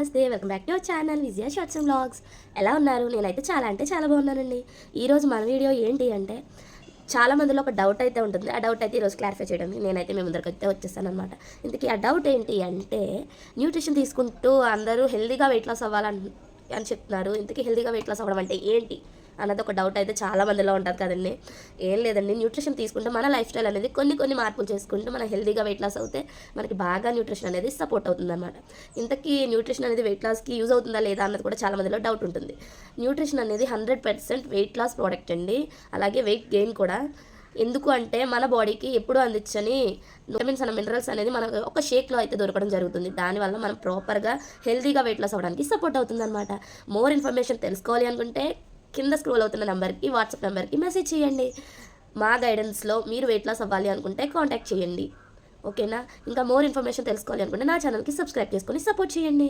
నమస్తే, welcome back to our channel Vijaya shorts and vlogs. ఎలా ఉన్నారు? నేనైతే చాలా అంటే చాలా బాగున్నానండి. ఈరోజు మన వీడియో ఏంటి అంటే, చాలా మందిలో ఒక డౌట్ అయితే ఉంటుంది. ఆ డౌట్ అయితే ఈరోజు క్లారిఫై చేయడం నేనైతే మీ ముందరికి అయితే వచ్చేస్తాను అనమాట. ఇంతకీ ఆ డౌట్ ఏంటి అంటే, న్యూట్రిషన్ తీసుకుంటూ అందరూ హెల్దీగా వెయిట్ లాస్ అవ్వాలని అని చెప్తున్నారు. ఇంతకీ హెల్దీగా వెయిట్ లాస్ అవ్వడం అంటే ఏంటి అన్నది ఒక డౌట్ అయితే చాలా మందిలో ఉంటుంది కదండి. ఏం లేదండి, న్యూట్రిషన్ తీసుకుంటే మన లైఫ్ స్టైల్ అనేది కొన్ని మార్పులు చేసుకుంటూ మనం హెల్దీగా వెయిట్ లాస్ అవుతే మనకి బాగా న్యూట్రిషన్ అనేది సపోర్ట్ అవుతుంది అనమాట. ఇంతకీ న్యూట్రిషన్ అనేది వెయిట్ లాస్కి యూజ్ అవుతుందా లేదా అన్నది కూడా చాలా మందిలో డౌట్ ఉంటుంది. న్యూట్రిషన్ అనేది 100% వెయిట్ లాస్ ప్రోడక్ట్ అండి, అలాగే వెయిట్ గెయిన్ కూడా. ఎందుకు అంటే మన బాడీకి ఎప్పుడూ అందించని విటమిన్స్ అన్న మినరల్స్ అనేది మనకు ఒక షేక్లో అయితే దొరకడం జరుగుతుంది. దానివల్ల మనం ప్రాపర్గా హెల్తీగా వెయిట్ లాస్ అవ్వడానికి సపోర్ట్ అవుతుంది అనమాట. మోర్ ఇన్ఫర్మేషన్ తెలుసుకోవాలి అనుకుంటే కింద స్క్రోల్ అవుతున్న నెంబర్కి, వాట్సాప్ నెంబర్కి మెసేజ్ చేయండి. మా గైడెన్స్లో మీరు వెయిట్ లాస్ అవ్వాలి అనుకుంటే కాంటాక్ట్ చేయండి. ఓకేనా? ఇంకా మోర్ ఇన్ఫర్మేషన్ తెలుసుకోవాలి అనుకుంటే నా ఛానల్కి సబ్స్క్రైబ్ చేసుకొని సపోర్ట్ చేయండి.